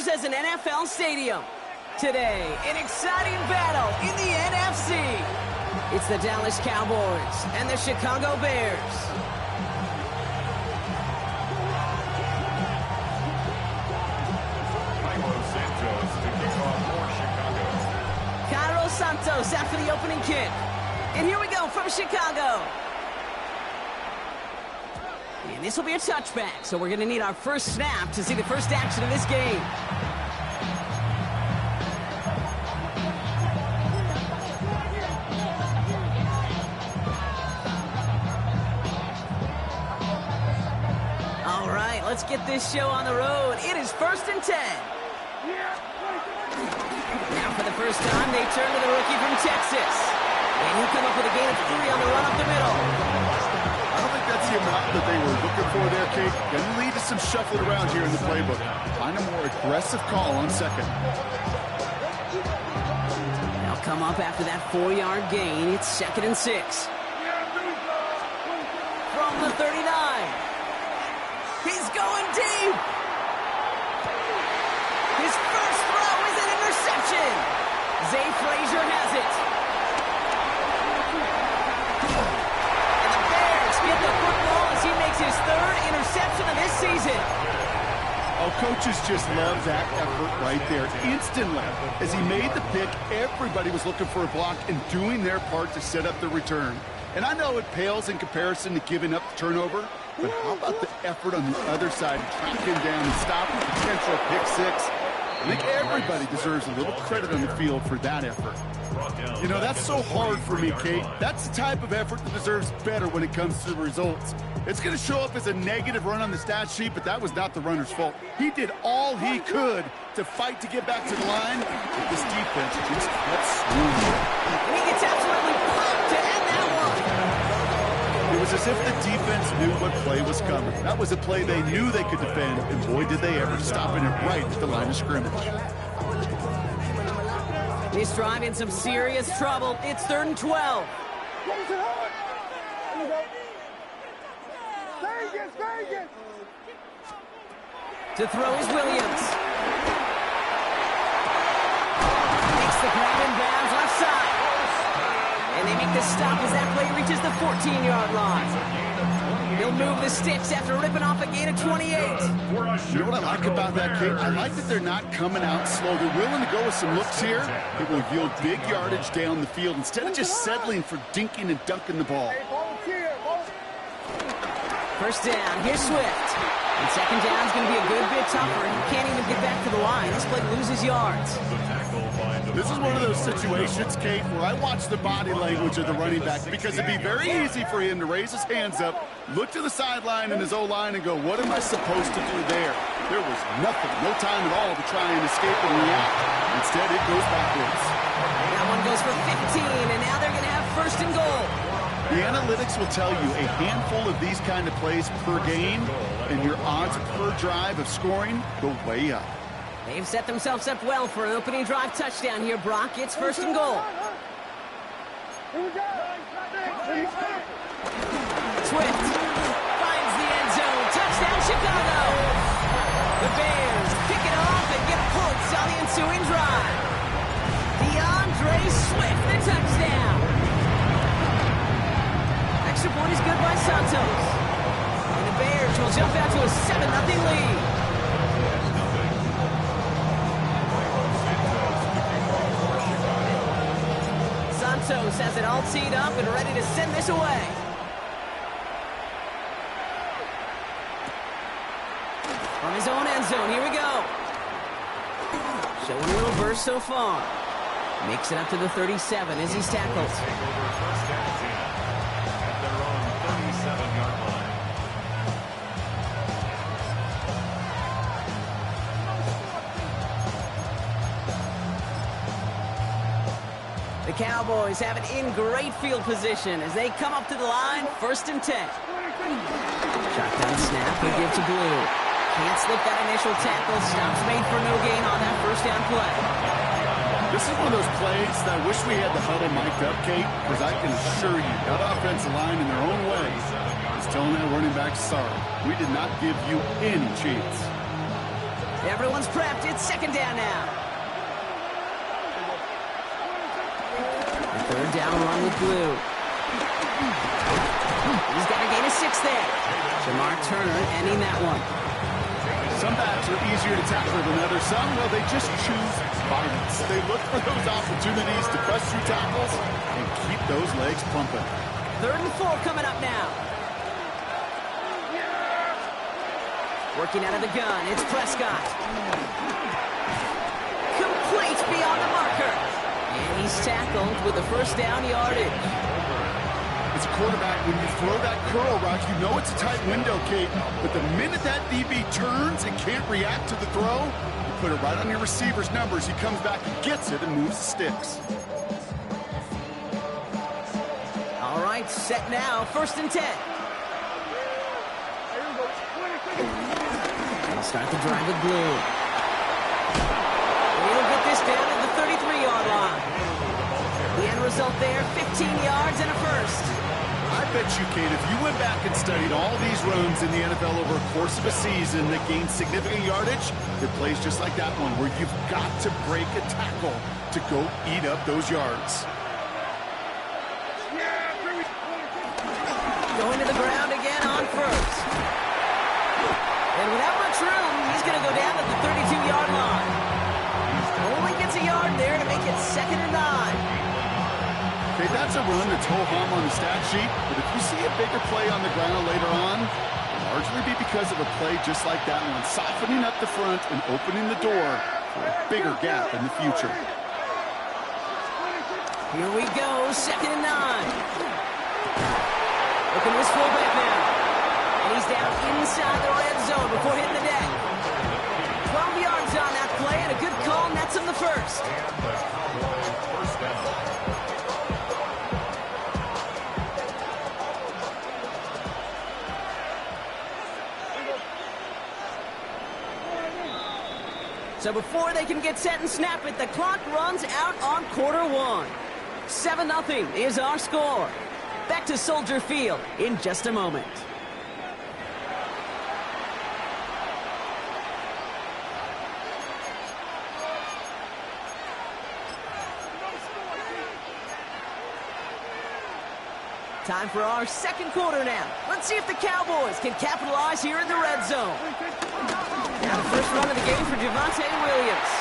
Rogers as an NFL stadium. Today, an exciting battle in the NFC. It's the Dallas Cowboys and the Chicago Bears. Cairo Santos after the opening kick. And here we go from Chicago. And this will be a touchback, so we're going to need our first snap to see the first action of this game. All right, let's get this show on the road. It is 1st and 10. Now for the first time, they turn to the rookie from Texas. And he'll come up with a gain of 3 on the run up the middle. I don't think that's the amount that they were looking for there, Kate. Going to lead to some shuffling around here in the playbook. Find a more aggressive call on second. They'll come up after that 4-yard gain. It's 2nd and 6. From the 39. He's going deep. His first throw is an interception. Zay Frazier has it. And the Bears get the football as he makes his 3rd interception of this season. Oh, coaches just love that effort right there. Instantly, as he made the pick, everybody was looking for a block and doing their part to set up the return. And I know it pales in comparison to giving up the turnover, but how about the effort on the other side to track him down and stop a potential pick 6? I think everybody deserves a little credit on the field for that effort. You know, that's so hard for me, Kate. That's the type of effort that deserves better when it comes to the results. It's going to show up as a negative run on the stat sheet, but that was not the runner's fault. He did all he could to fight to get back to the line, but this defense just kept swinging. And he gets absolutely pumped to end that one. It was as if the defense knew what play was coming. That was a play they knew they could defend, and boy, did they ever, stopping it right at the line of scrimmage. This drive in some serious trouble. It's 3rd and 12. To throw is Williams. Makes the grab in bounds left side. And they make the stop as that play reaches the 14-yard line. He'll move the sticks after ripping off a gain of 28. You know what I like about that, Kate? I like that they're not coming out slow. They're willing to go with some looks here. It will yield big yardage down the field instead of just settling for dinking and dunking the ball. First down, here's Swift. And 2nd down is going to be a good bit tougher. He can't even get back to the line. This play loses yards. This is one of those situations, Kate, where I watch the body language of the running back because it'd be very easy for him to raise his hands up, look to the sideline and his O-line and go, what am I supposed to do there? There was nothing, no time at all to try and escape and react. Instead, it goes backwards. That one goes for 15, and now they're going to have 1st and goal. The analytics will tell you a handful of these kind of plays per game, and your odds per drive of scoring go way up. They've set themselves up well for an opening drive touchdown here, Brock. It's 1st and goal. Swift finds the end zone. Touchdown, Chicago. The Bears pick it off and get points on the ensuing drive. DeAndre Swift, the touchdown. Extra point is good by Santos. And the Bears will jump out to a 7-0 lead. Santos has it all teed up and ready to send this away. From his own end zone, here we go. Showing a little burst so far. Makes it up to the 37 as he's tackled. The Cowboys have it in great field position as they come up to the line, 1st and 10. Shotgun snap, they give to Blue. Can't slip that initial tackle. Stops made for no gain on that 1st down play. This is one of those plays that I wish we had the huddle mic'd up, Kate, because I can assure you that offensive line in their own way is telling that running back, sorry, we did not give you any chance. Everyone's prepped. It's second down now. A third down run with Blue. He's got a gain of 6 there. Jamar Turner ending that one. Some backs are easier to tackle than others. Some, well, they just choose violence. They look for those opportunities to bust through tackles and keep those legs pumping. 3rd and 4 coming up now. Working out of the gun, it's Prescott. Complete beyond the marker. And he's tackled with the first down yardage. As a quarterback, when you throw that curl route, you know it's a tight window, Kate. But the minute that DB turns and can't react to the throw, you put it right on your receiver's numbers. He comes back and gets it and moves the sticks. All right, set now, 1st and 10. They'll start the drive with Blue. He'll get this down at the 33-yard line. The end result there, 15 yards and a first. I bet you, Kate, if you went back and studied all these runs in the NFL over a course of a season that gained significant yardage, it plays just like that one, where you've got to break a tackle to go eat up those yards. Going to the ground again on 1st. And without much room, he's going to go down at the 32-yard line. Only gets a yard there to make it 2nd and 9. Okay, that's a run that's ho-hum on the stat sheet, but if you see a bigger play on the ground later on, it'll largely be because of a play just like that one, softening up the front and opening the door for a bigger gap in the future. Here we go, 2nd and 9. Look at this fullback now. And he's down inside the red zone before hitting the deck. 12 yards on that play and a good call, and that's him the first. So before they can get set and snap it, the clock runs out on quarter 1. 7-0 is our score. Back to Soldier Field in just a moment. Time for our second quarter now. Let's see if the Cowboys can capitalize here in the red zone. Now the first run of the game for Javonte Williams.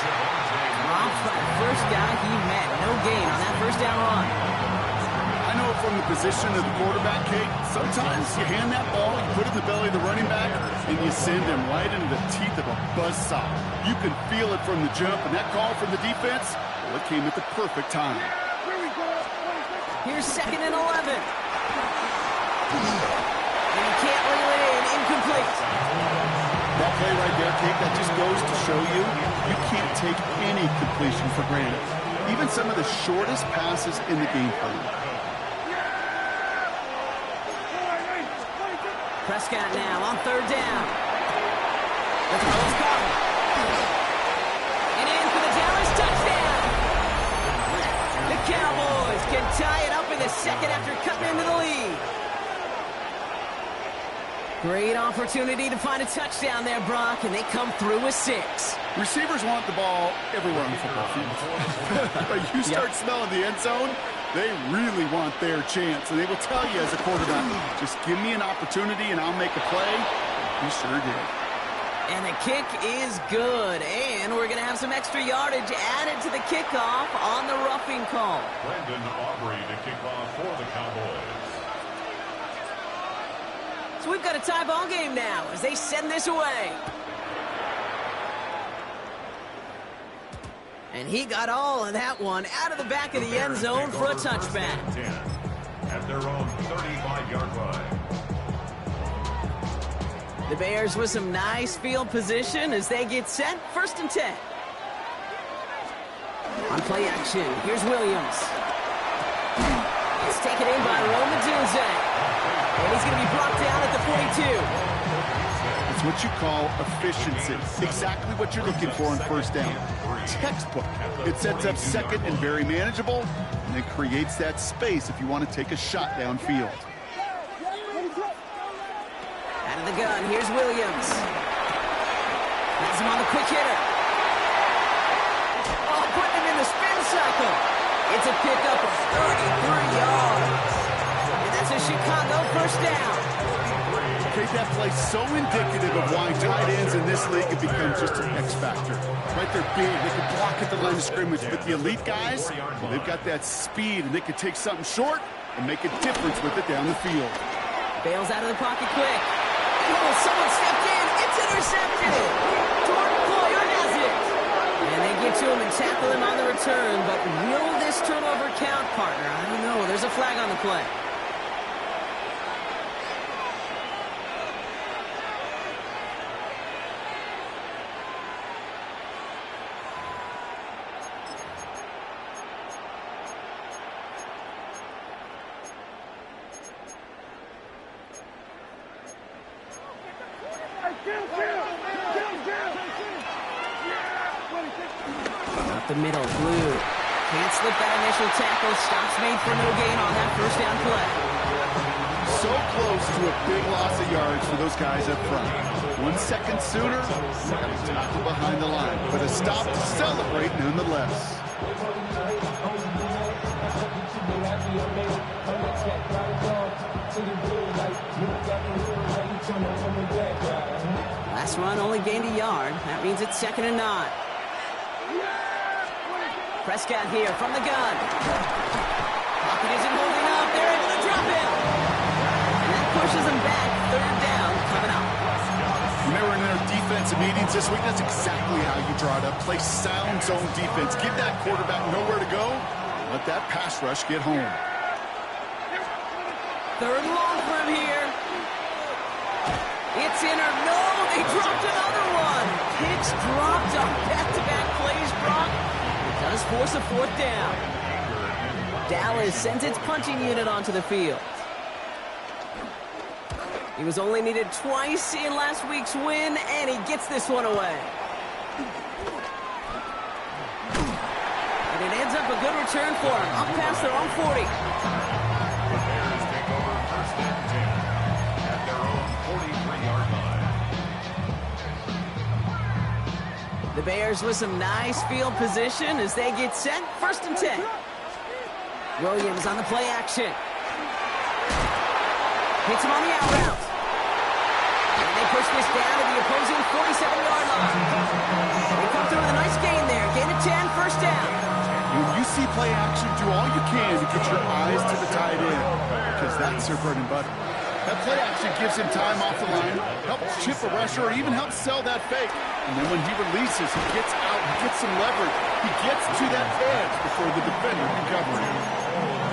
Dropped by the first guy he met. No gain on that first down run. I know from the position of the quarterback, Kate, sometimes you hand that ball, you put it in the belly of the running back, and you send him right into the teeth of a buzzsaw. You can feel it from the jump, and that call from the defense, well, it came at the perfect time. Here's 2nd and 11. And he can't reel it in. Incomplete. That play right there, Kate, that just goes to show you, you can't take any completion for granted. Even some of the shortest passes in the game plan. Prescott now on 3rd down. The throw's caught. And in for the Dallas touchdown. The Cowboys can tie it up in the second after cutting into the lead. Great opportunity to find a touchdown there, Brock, and they come through with 6. Receivers want the ball everywhere on the football field. But you start smelling the end zone, they really want their chance. And they will tell you as a quarterback, just give me an opportunity and I'll make a play. He sure did. And the kick is good. And we're going to have some extra yardage added to the kickoff on the roughing call. Brandon Aubrey to kick off for the Cowboys. So we've got a tie ball game now as they send this away. And he got all of that one out of the back of the end zone for a touchback. At their own 35-yard line. The Bears with some nice field position as they get set. 1st and 10. On play action, here's Williams. It's taken in by Rome Odunze. And he's going to be brought down at the 42. It's what you call efficiency. Exactly what you're looking for on 1st down. Textbook. It sets up 2nd and very manageable, and it creates that space if you want to take a shot downfield. Out of the gun, here's Williams. Has him on the quick hitter. Oh, putting him in the spin cycle. It's a pickup of 33 yards. And that's a Chicago first down. Okay, that play's so indicative of why tight ends in this league have become just an X factor. Right, they're big, they can block at the line of scrimmage, but the elite guys, well, they've got that speed, and they can take something short and make a difference with it down the field. Bails out of the pocket quick. Oh, someone stepped in. It's intercepted. Jordan Poyer has it. And they get to him and tackle him on the return, but will this turnover count, partner? I don't know. There's a flag on the play. Up the middle, Blue. Can't slip that initial tackle. Stops made for no gain on that first down play. So close to a big loss of yards for those guys up front. 1 second sooner, tackle behind the line. But a stop to celebrate nonetheless. Last run only gained a yard. That means it's 2nd and 9. Prescott here from the gun. Pocket isn't holding up. They're able to drop him. And that pushes them back. 3rd down coming up. Remember in our defensive meetings this week, that's exactly how you draw it up. Play sound zone defense. Give that quarterback nowhere to go. Let that pass rush get home. 3rd and long for him here. It's in or no. They dropped another one. Picks dropped on back-to-back plays, Brock. Does force a 4th down. Dallas sends its punching unit onto the field. He was only needed twice in last week's win, and he gets this one away. And it ends up a good return for him, up past their own 40. The Bears take over 1st and 10 at their own 43-yard line. The Bears with some nice field position as they get set. 1st and 10. Williams on the play action. Hits him on the out route. And they push this down to the opposing 47-yard line. They come through with a nice gain there. Gain of 10, 1st down. When you see play action, do all you can to get your eyes to the tight end, because that's their bread and butter. That play action gives him time off the line, helps chip a rusher, or even helps sell that fake. And then when he releases, he gets out, he gets some leverage. He gets to that edge before the defender can cover him.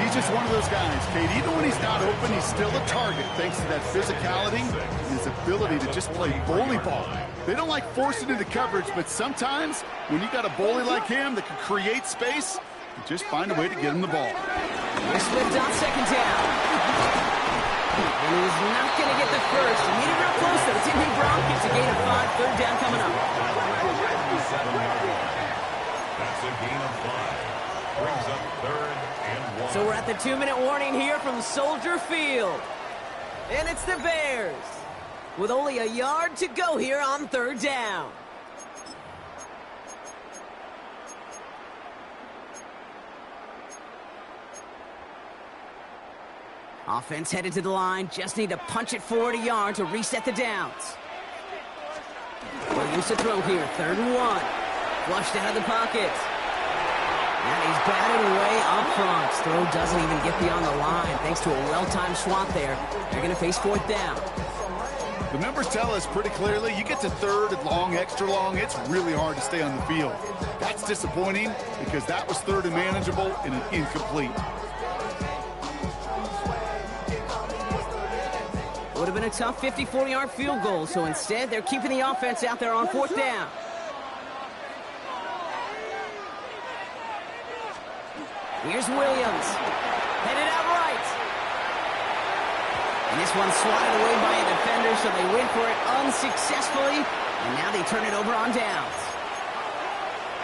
He's just one of those guys, Kate. Even when he's not open, he's still a target thanks to that physicality and his ability to just play bully ball. They don't like forcing into coverage, but sometimes when you got a bully like him that can create space, you just find a way to get him the ball. They slipped on 2nd down. And he's not going to get the first. He needed real close, though. It's Indy Brown gets a gain of 5. 3rd down coming up. That's a gain of 5. Brings up 3rd and 1. So we're at the 2-minute warning here from Soldier Field. And it's the Bears with only a yard to go here on 3rd down. Offense headed to the line. Just need to punch it forward a yard to reset the downs. Williams to throw here. 3rd and 1. Flushed out of the pocket. And he's batted away up front. Throw doesn't even get beyond the line thanks to a well-timed swat there. They're going to face 4th down. The numbers tell us pretty clearly, you get to 3rd and long, extra long, it's really hard to stay on the field. That's disappointing because that was 3rd and manageable and an incomplete. Would have been a tough 54-yard field goal, so instead they're keeping the offense out there on 4th down. Here's Williams. Headed out right. And this one's swatted away by a defender, so they went for it unsuccessfully. And now they turn it over on downs.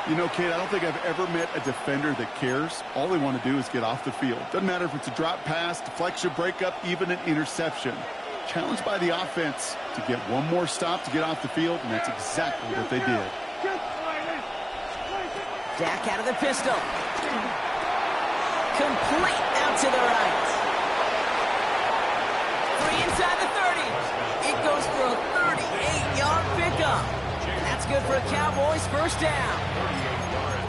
You know, Kate, I don't think I've ever met a defender that cares. All they want to do is get off the field. Doesn't matter if it's a drop pass, deflection, breakup, even an interception. challenged by the offense to get one more stop to get off the field, and that's exactly what they did. Dak out of the pistol. Complete out to the right. 3 inside the 30. It goes for a 38-yard pickup. That's good for a Cowboys first down.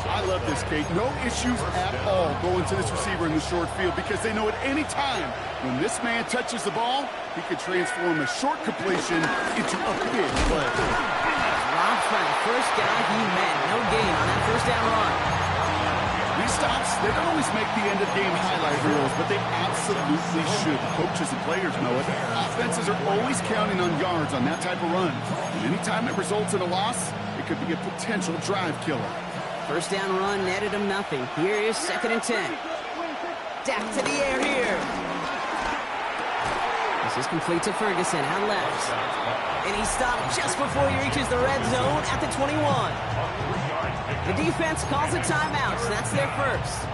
I love this, Kate. No issues at all going to this receiver in the short field because they know at any time when this man touches the ball, he could transform a short completion into a big play. Rob's trying the first guy he met. No gain on that first down run. These stops, they don't always make the end-of-game highlight reels, but they absolutely should. Coaches and players know it. Offenses are always counting on yards on that type of run. And anytime it results in a loss, it could be a potential drive killer. First down run netted him nothing. Here is 2nd and 10. Dak to the air here. This is complete to Ferguson out left. And he stopped just before he reaches the red zone at the 21. The defense calls a timeout, so that's their first.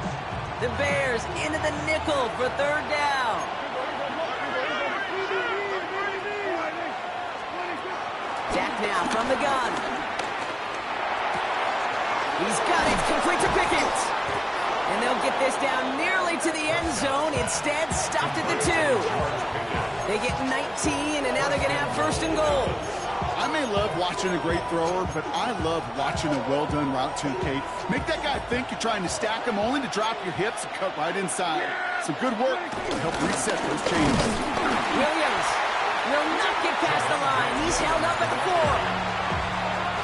The Bears into the nickel for 3rd down. Dak now from the gun. He's got it, complete to Pickett. And they'll get this down nearly to the end zone. Instead, stopped at the 2. They get 19, and now they're going to have 1st and goal. I may love watching a great thrower, but I love watching a well-done route too, Kate. Make that guy think you're trying to stack him only to drop your hips and cut right inside. Some good work to help reset those chains. Williams will not get past the line. He's held up at the 4.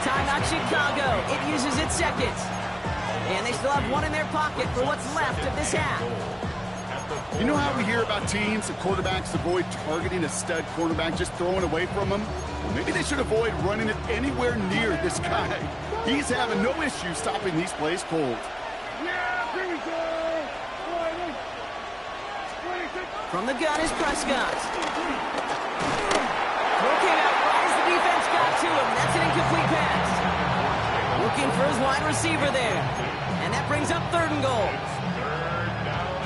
Timeout Chicago. It uses its 2nd. And they still have 1 in their pocket for what's left of this half. You know how we hear about teams and quarterbacks avoid targeting a stud quarterback, just throwing away from him? Well, maybe they should avoid running it anywhere near this guy. He's having no issue stopping these plays cold. From the gun is Prescott. Looking out right as the defense got to him. That's an incomplete pass. Looking for his wide receiver there. And that brings up 3rd and goal.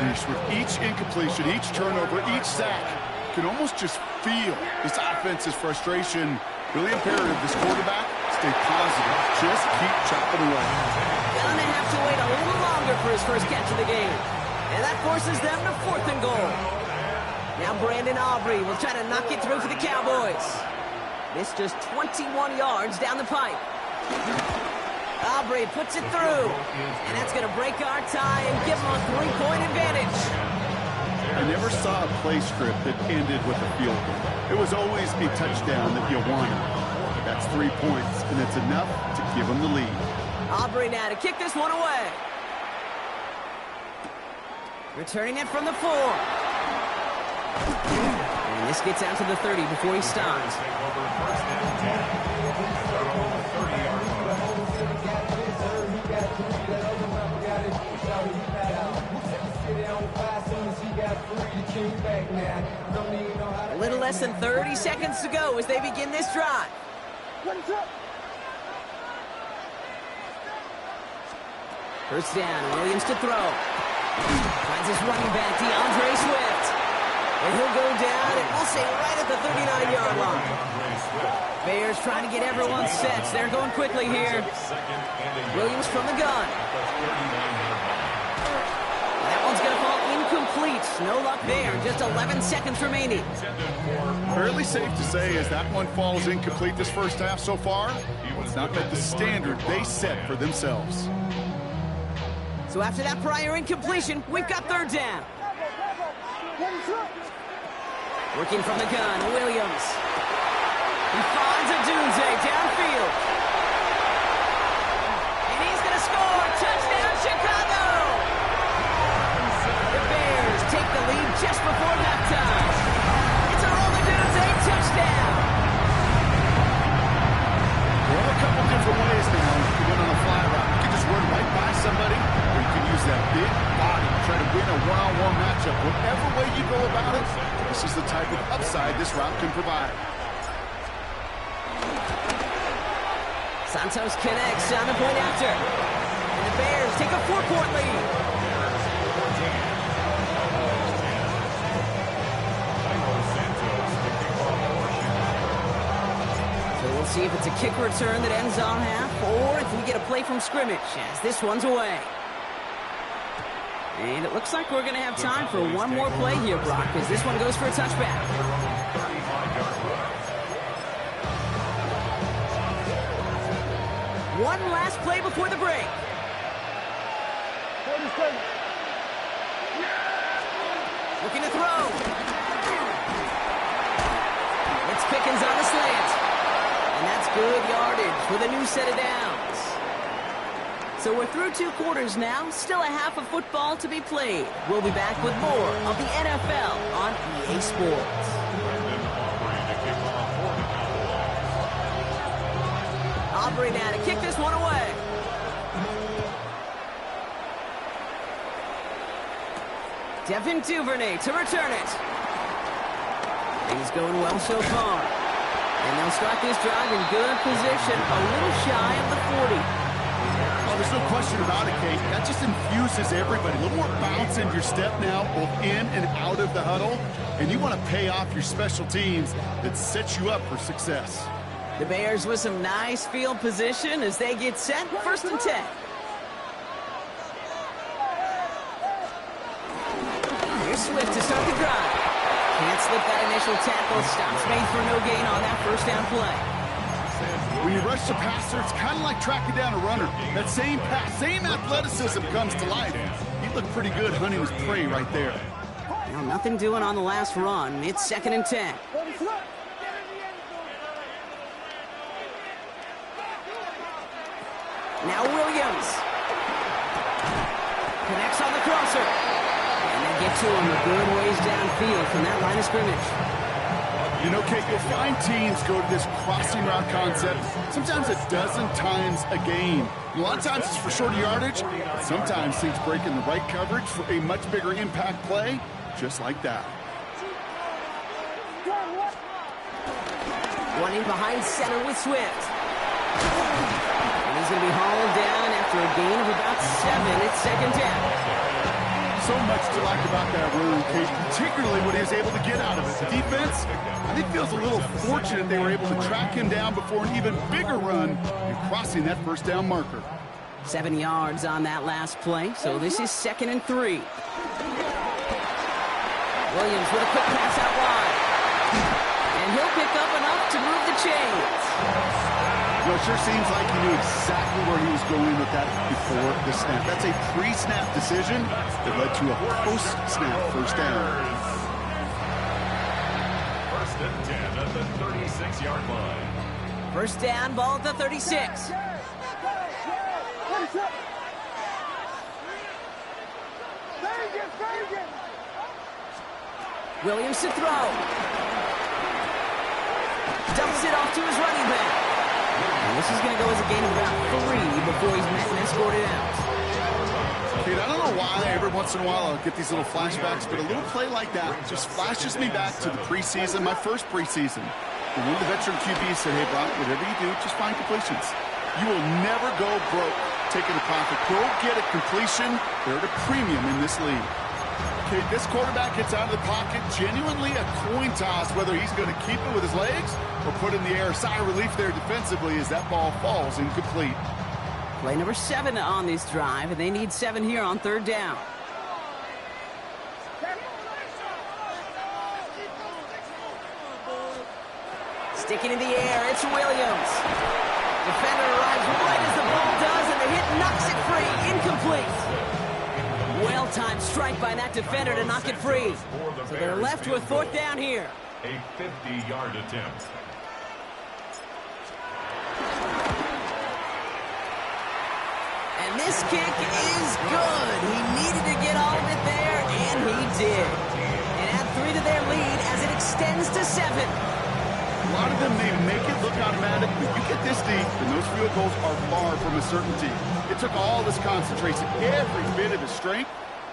With each incompletion, each turnover, each sack, you can almost just feel this offense's frustration. Really imperative this quarterback stay positive. Just keep chopping away. Gonna have to wait a little longer for his first catch of the game. And that forces them to 4th and goal. Now Brandon Aubrey will try to knock it through for the Cowboys. This just 21 yards down the pipe. Aubrey puts it through. And that's going to break our tie and give them a 3-point advantage. I never saw a play script that ended with a field goal. It was always a touchdown that you wanted. That's 3 points, and it's enough to give them the lead. Aubrey now to kick this one away. Returning it from the 4. And this gets out to the 30 before he stops. A little less than 30 seconds to go as they begin this drive. First down, Williams to throw. Finds his running back, DeAndre Swift. And he'll go down, and we'll say right at the 39-yard line. Bears trying to get everyone set. They're going quickly here. Williams from the gun. That one's going to fall incomplete. No luck there. Just 11 seconds remaining. Fairly safe to say as that one falls incomplete this first half so far, it's not met the standard they set for themselves. So after that prior incompletion, we've got 3rd down. Working from the gun, Williams. He finds Odunze downfield. And he's going to score. Touchdown, Chicago! The Bears take the lead just before halftime. It's a Rome Odunze touchdown. There are a couple different ways now to win on a fly route. You can just run right by somebody, or you can use that big body to try to win a one-on-one matchup. Whatever way you go about it, this is the type of upside this route can provide. Santos connects on the point after. And the Bears take a 4-point lead. see if it's a kick return that ends on half, or if we get a play from scrimmage, as this one's away. And it looks like we're going to have time for one more play here, Brock, because this one goes for a touchback. One last play before the break. Looking to throw. It's Pickens on the slant. And that's good yardage with a new set of downs. So we're through 2 quarters now. Still a half of football to be played. We'll be back with more of the NFL on EA Sports. Aubrey now to kick this one away. Devin Duvernay to return it. He's going well so far. And they'll start this drive in good position, a little shy of the 40. Oh, there's no question about it, Kate. That just infuses everybody. A little more bounce in your step now, both in and out of the huddle. And you want to pay off your special teams that sets you up for success. The Bears with some nice field position as they get set. 1st and 10. Here's Swift to start the drive. Can't slip that initial tackle. Stops made for no gain on that 1st down play. When you rush the passer, it's kind of like tracking down a runner. That same pass, same athleticism comes to life. He looked pretty good hunting his prey right there. Well, nothing doing on the last run. It's 2nd and 10. Now Williams. Connects on the crosser. And they get to him a good ways downfield from that line of scrimmage. You know, Kate, you'll find teams go to this crossing route concept sometimes a dozen times a game. A lot of times it's for shorter yardage, but sometimes things break in the right coverage for a much bigger impact play, just like that. One in behind center with Swift. And he's going to be hauled down after a gain of about 7. It's 2nd down. So much to like about that run, Kate, particularly what he was able to get out of it. The defense, I think, feels a little fortunate they were able to track him down before an even bigger run and crossing that 1st down marker. 7 yards on that last play, so this is 2nd and 3. Williams with a quick pass out wide. And he'll pick up enough to move the chains. You know, it sure seems like he knew exactly where he was going with that before the snap. That's a pre-snap decision that led to a post-snap 1st down. 1st and 10 at the 36-yard line. 1st down, ball at the 36. Williams to throw. Dumps it off to his running back. And this is going to go as a gain of about 3 before he's met and escorted out. Kate, I don't know why every once in a while I'll get these little flashbacks, but a little play like that just flashes me back to the preseason, my first preseason. And one of the veteran QBs said, hey, Brock, whatever you do, just find completions. You will never go broke taking a profit. Go get a completion. They're at a premium in this league. Okay, this quarterback gets out of the pocket, genuinely a coin toss whether he's going to keep it with his legs or put it in the air. Sigh of relief there defensively as that ball falls incomplete. Play number 7 on this drive, and they need 7 here on 3rd down. Sticking in the air, it's Williams. Defender arrives right as the ball does, and the hit knocks it free. Incomplete. Well-timed strike by that defender to knock it free. So they're left with 4th down here. A 50-yard attempt. And this kick is good. He needed to get all of it there, and he did. And add 3 to their lead as it extends to 7. A lot of them, they make it look automatic, but you get this deep, and those field goals are far from a certainty. It took all this concentration, every bit of his strength,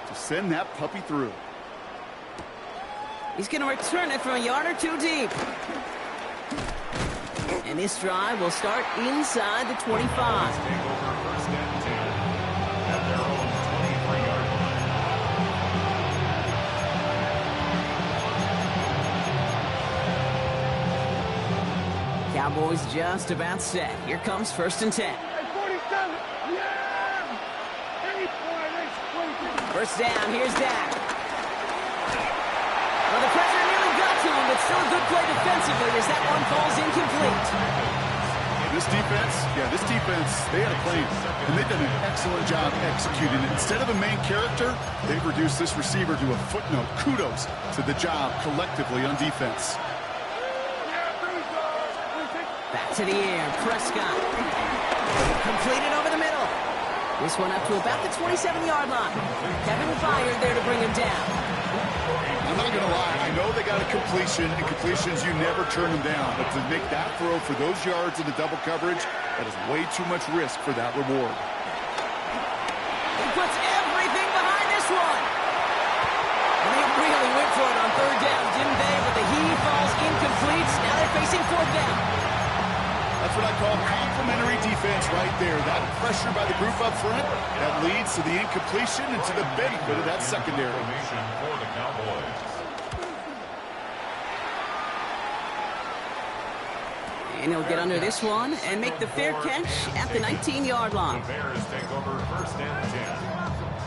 to send that puppy through. He's going to return it from a yard or 2 deep. And this drive will start inside the 25. Take over 1st and 10 at their own 23-yard line. Cowboys just about set. Here comes 1st and 10. First down, here's Dak. Well, the pressure nearly got to him, but still a good play defensively as that one falls incomplete. This defense, they had a plan, and they've done an excellent job executing it. Instead of a main character, they've reduced this receiver to a footnote. Kudos to the job collectively on defense. Back to the air, Prescott. Completed over the middle. This one up to about the 27-yard line. Kevin Byard there to bring him down. I'm not going to lie. I know they got a completion, and completions, you never turn them down. But to make that throw for those yards in the double coverage, that is way too much risk for that reward. He puts everything behind this one. And they really went for it on 3rd down, didn't they? But the heave falls incomplete. Now they're facing 4th down. That's what I call complementary defense right there. That pressure by the group up front, that leads to the incompletion and to the benefit of that secondary. For the Cowboys. And he'll get under this one and make the fair catch at the 19-yard line. The Bears take over 1st and 10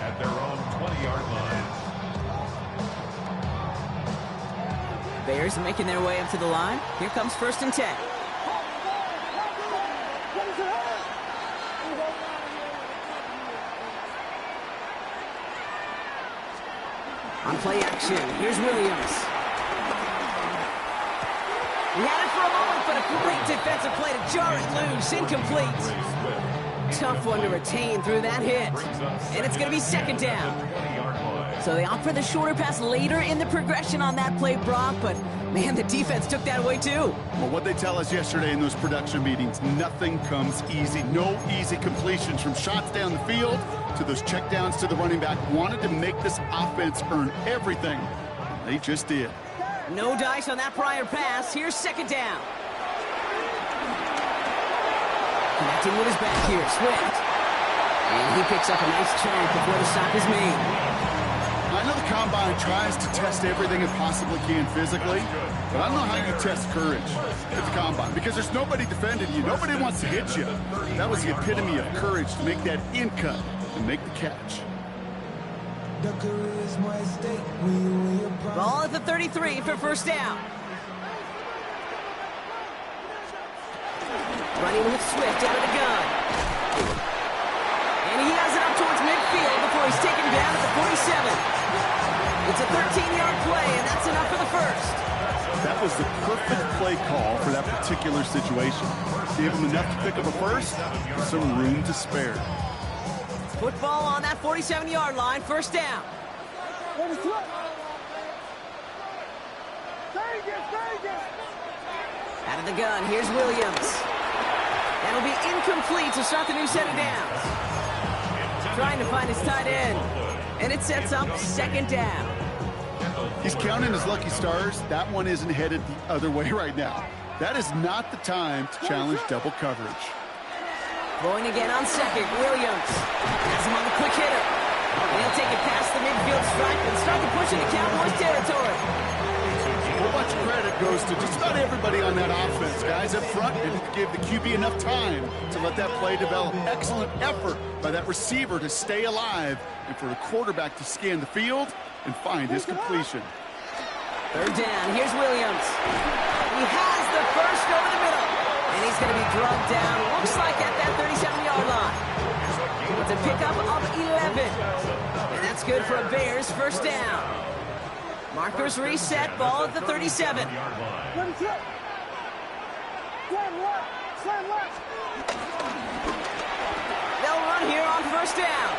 at their own 20-yard line. Bears making their way up to the line. Here comes 1st and 10. On play action, here's Williams. He had it for a moment, but a great defensive play to jar it loose. Incomplete. Tough one to retain through that hit. And it's going to be 2nd down. So they opt for the shorter pass later in the progression on that play, Brock, but man, the defense took that away too. Well, what they tell us yesterday in those production meetings, nothing comes easy. No easy completions from shots down the field to those checkdowns to the running back. Wanted to make this offense earn everything. They just did. No dice on that prior pass. Here's 2nd down. Connecting with his back here, Swift. And he picks up a nice chunk before the stop is made. I know the Combine tries to test everything it possibly can physically, but I don't know how you test courage at the Combine because there's nobody defending you. Nobody wants to hit you. That was the epitome of courage to make that in cut and make the catch. Ball at the 33 for 1st down. Running with Swift out of the gun. And he has it up towards midfield before he's taken down at the 47. It's a 13-yard play, and that's enough for the 1st. That was the perfect play call for that particular situation. Gave him enough to pick up a 1st with some room to spare. Football on that 47-yard line, 1st down. Out of the gun, here's Williams. That'll be incomplete to start the new set of downs. Trying to find his tight end. And it sets up 2nd down. He's counting his lucky stars. That one isn't headed the other way right now. That is not the time to challenge double coverage. Going again on 2nd, Williams. Has him on the quick hitter. And he'll take it past the midfield stripe and start to push into Cowboys territory. A whole bunch of credit goes to just about everybody on that offense. Guys up front didn't give the QB enough time to let that play develop. Excellent effort by that receiver to stay alive and for the quarterback to scan the field and find his completion. 3rd down, here's Williams. He has the 1st over the middle. And he's going to be drugged down, looks like at that 37-yard line. It's a pickup of 11. And that's good for a Bears 1st down. Markers reset, ball at the 37. They'll run here on 1st down.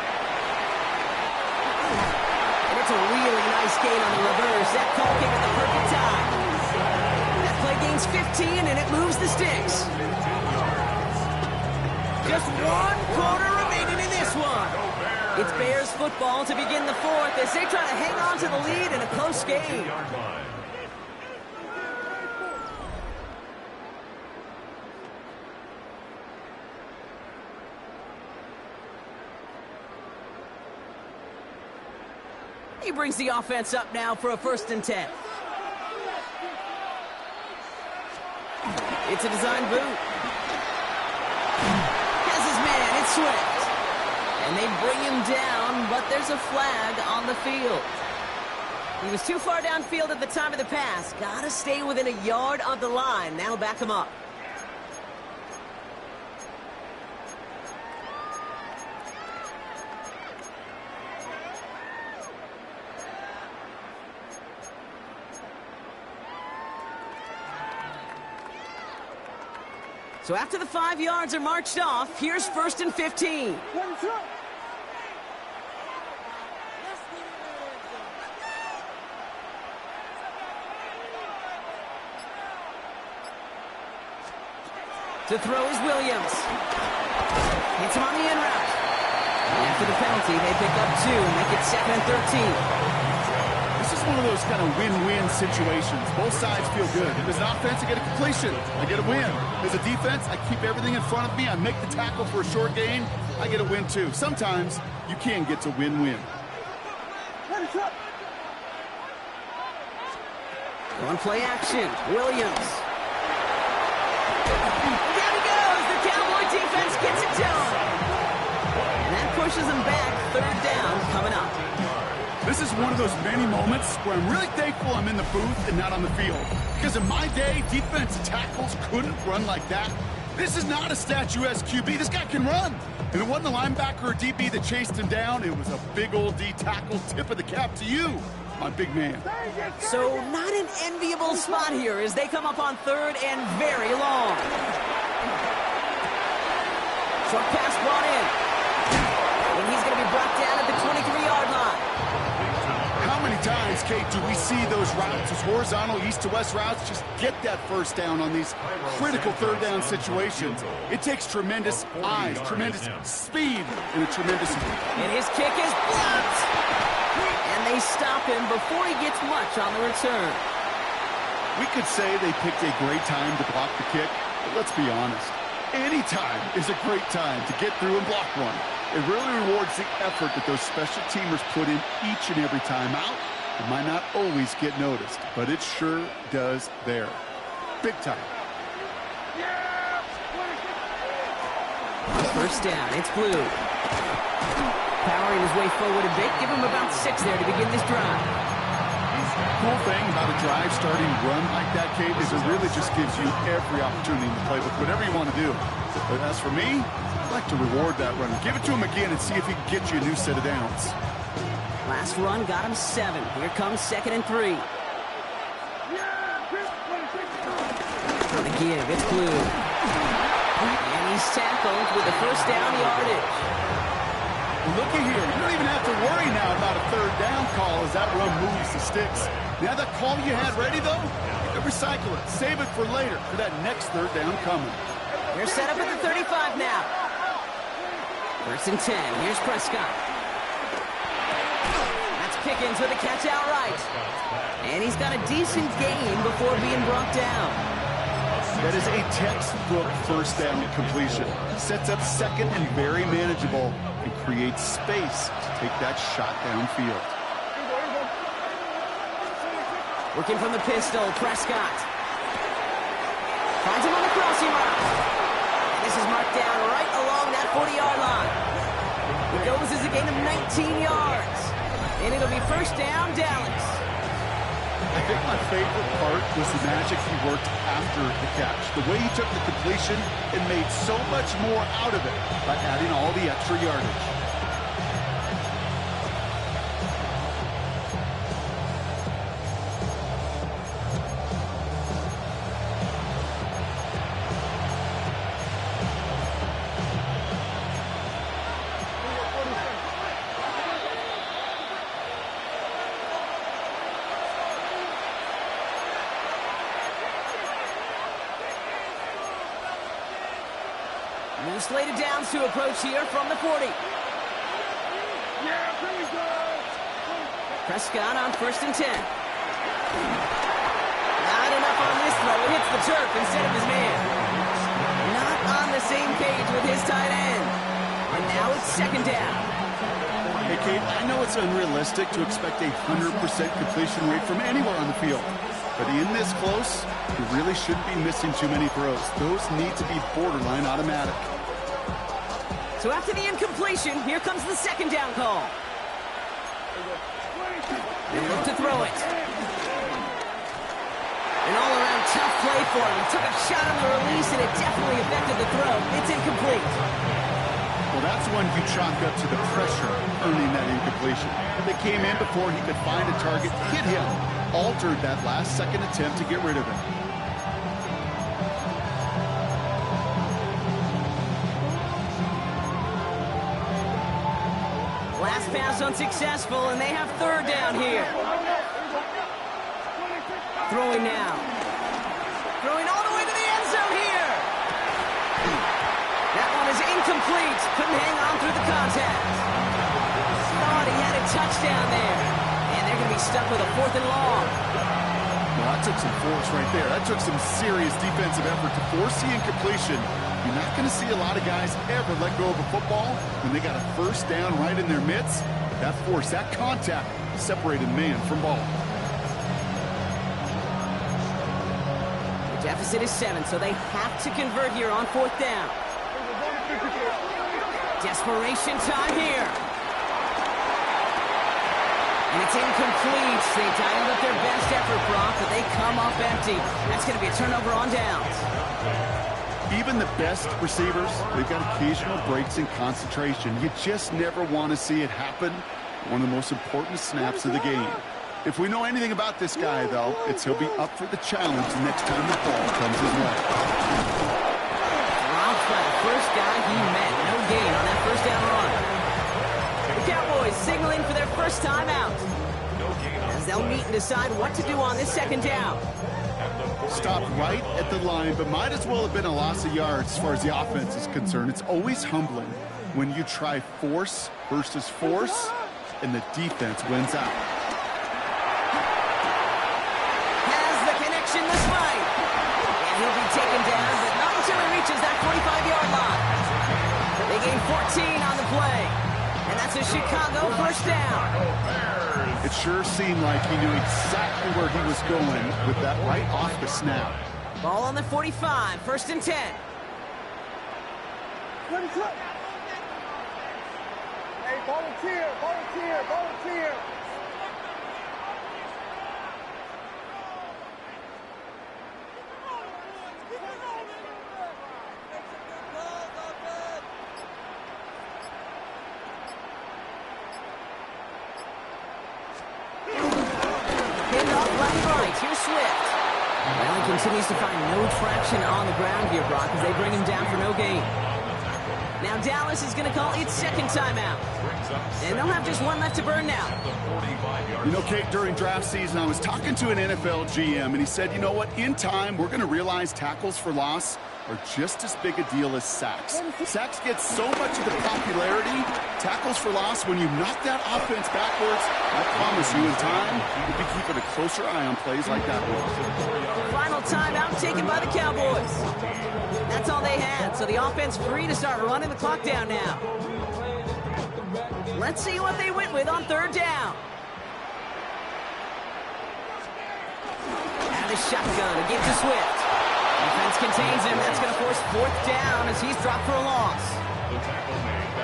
And it's a really nice gain on the reverse. That call came at the perfect time. That play gains 15, and it moves the sticks. Just 1 quarter remaining in this one. It's Bears football to begin the 4th as they try to hang on to the lead in a close game. He brings the offense up now for a 1st and 10. It's a design boot. Has his man, it's Swift. And they bring him down, but there's a flag on the field. He was too far downfield at the time of the pass. Gotta stay within a yard of the line. That'll back him up. So after the 5 yards are marched off, here's 1st and 15. To throw is Williams. Hits him on the in route. And after the penalty, they pick up 2, make it 2nd and 13. This is one of those kind of win-win situations. Both sides feel good. As an offense, I get a completion. I get a win. As a defense, I keep everything in front of me. I make the tackle for a short gain. I get a win, too. Sometimes, you can get to win-win. On play action, Williams. Down he goes. The Cowboy defense gets it to him. And that pushes him back. 3rd down coming up. This is one of those many moments where I'm really thankful I'm in the booth and not on the field. Because in my day, defensive tackles couldn't run like that. This is not a statuesque QB. This guy can run. And it wasn't a linebacker or DB that chased him down. It was a big old D tackle. Tip of the cap to you, my big man. So not an enviable spot here as they come up on 3rd and very long. Short pass brought in. And he's going to be brought down at the 23-yard line. How many times, Kate, do we see those routes, those horizontal east-to-west routes, just get that 1st down on these critical 3rd down situations? It takes tremendous eyes, tremendous speed, and a tremendous... And his kick is blocked! And they stop him before he gets much on the return. We could say they picked a great time to block the kick, but let's be honest. Any time is a great time to get through and block one. It really rewards the effort that those special teamers put in each and every time out. It might not always get noticed, but it sure does there. Big time. 1st down, it's Blue. Powering his way forward a bit, give him about 6 there to begin this drive. Cool thing about a drive starting run like that, Kate, is it really just gives you every opportunity to play with whatever you want to do. But as for me, I'd like to reward that run. Give it to him again and see if he can get you a new set of downs. Last run got him 7. Here comes 2nd and 3. For the give, it's Blue. And he's tackled with the 1st down yardage. Looky here, you don't even have to worry now about a 3rd down call as that run moves the sticks. Now that call you had ready, though, you can recycle it. Save it for later, for that next 3rd down coming. They're set up at the 35 now. 1st and 10, here's Prescott. That's Pickens with a catch outright. And he's got a decent gain before being brought down. That is a textbook 1st down completion. Sets up 2nd and very manageable and creates space to take that shot downfield. Working from the pistol, Prescott. Finds him on the crossing route. And this is marked down right along that 40-yard line. It goes as a gain of 19 yards. And it'll be 1st down, Dallas. I think my favorite part was the magic he worked after the catch. The way he took the completion and made so much more out of it by adding all the extra yardage. New slated downs to approach here from the 40. Prescott on 1st and 10. Not enough on this throw. It hits the turf instead of his man. Not on the same page with his tight end. And now it's 2nd down. Hey, Kate, I know it's unrealistic to expect a 100% completion rate from anywhere on the field. But in this close, you really shouldn't be missing too many throws. Those need to be borderline automatic. So after the incompletion, here comes the second down call. They look to throw it. An all-around tough play for him. He took a shot on the release, and it definitely affected the throw. It's incomplete. Well, that's one you chalk up to the pressure earning that incompletion. They came in before he could find a target, hit him, altered that last-second attempt to get rid of it. Last pass unsuccessful, and they have third down here. Throwing now. Throwing all the way to the end zone here. That one is incomplete. Couldn't hang on through the contact. Thought he had a touchdown there. And they're going to be stuck with a 4th and long. Well, that took some force right there. That took some serious defensive effort to force the incompletion. You're not going to see a lot of guys ever let go of a football when they got a first down right in their midst. But that force, that contact, separated man from ball. The deficit is 7, so they have to convert here on 4th down. Desperation time here. And it's incomplete. They dialed up their best effort, Brock, but they come up empty. That's going to be a turnover on downs. Even the best receivers, they've got occasional breaks in concentration. You just never want to see it happen. One of the most important snaps of the game. If we know anything about this guy, though, it's he'll be up for the challenge next time the ball comes his way. Dropped by the first guy he met. No gain on that first down run. The Cowboys signaling for their first time out. As they'll meet and decide what to do on this second down. Stopped right at the line, but might as well have been a loss of yards as far as the offense is concerned. It's always humbling when you try force versus force, and the defense wins out. Has the connection this way. And he'll be taken down, but not until he reaches that 45-yard line. They gain 14 on the play. And that's a Chicago first down. It sure seemed like he knew exactly where he was going with that right off the snap. Ball on the 45, 1st and 10. Hey, volunteer, volunteer, volunteer. Here's Swift. Well, he continues to find no traction on the ground here, Brock, as they bring him down for no gain. Now Dallas is going to call its second timeout. And they'll have just one left to burn now. You know, Kate, during draft season, I was talking to an NFL GM, and he said, you know what, in time, we're going to realize tackles for loss are just as big a deal as sacks. Sacks get so much of the popularity. Tackles for loss, when you knock that offense backwards, I promise you in time, you'll be keeping a closer eye on plays like that one. Final timeout taken by the Cowboys. That's all they had, so the offense free to start running the clock down now. Let's see what they went with on 3rd down. And a shotgun to give to Swift. Defense contains him. That's going to force 4th down as he's dropped for a loss.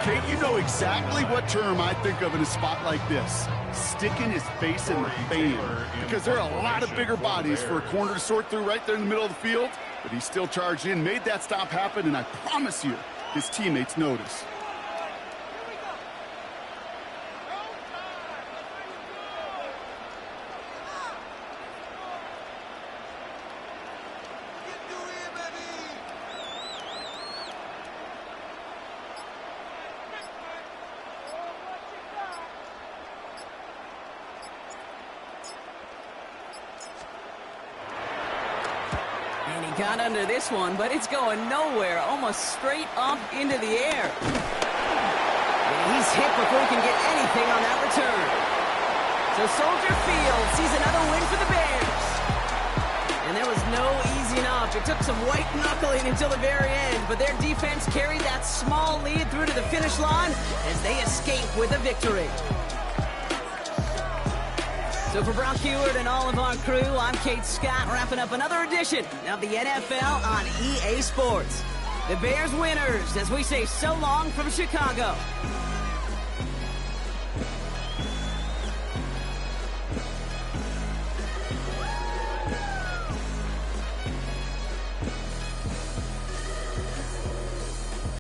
Kate, you know exactly what term I think of in a spot like this. Sticking his face in the fan. Because there are a lot of bigger bodies for a corner to sort through right there in the middle of the field. But he still charged in, made that stop happen, and I promise you, his teammates notice. Got under this one, but it's going nowhere, almost straight up into the air. And he's hit before he can get anything on that return. So Soldier Field sees another win for the Bears. And there was no easy enough. It took some white knuckling until the very end, but their defense carried that small lead through to the finish line as they escape with a victory. So for Brock Heward and all of our crew, I'm Kate Scott, wrapping up another edition of the NFL on EA Sports. The Bears winners as we say so long from Chicago.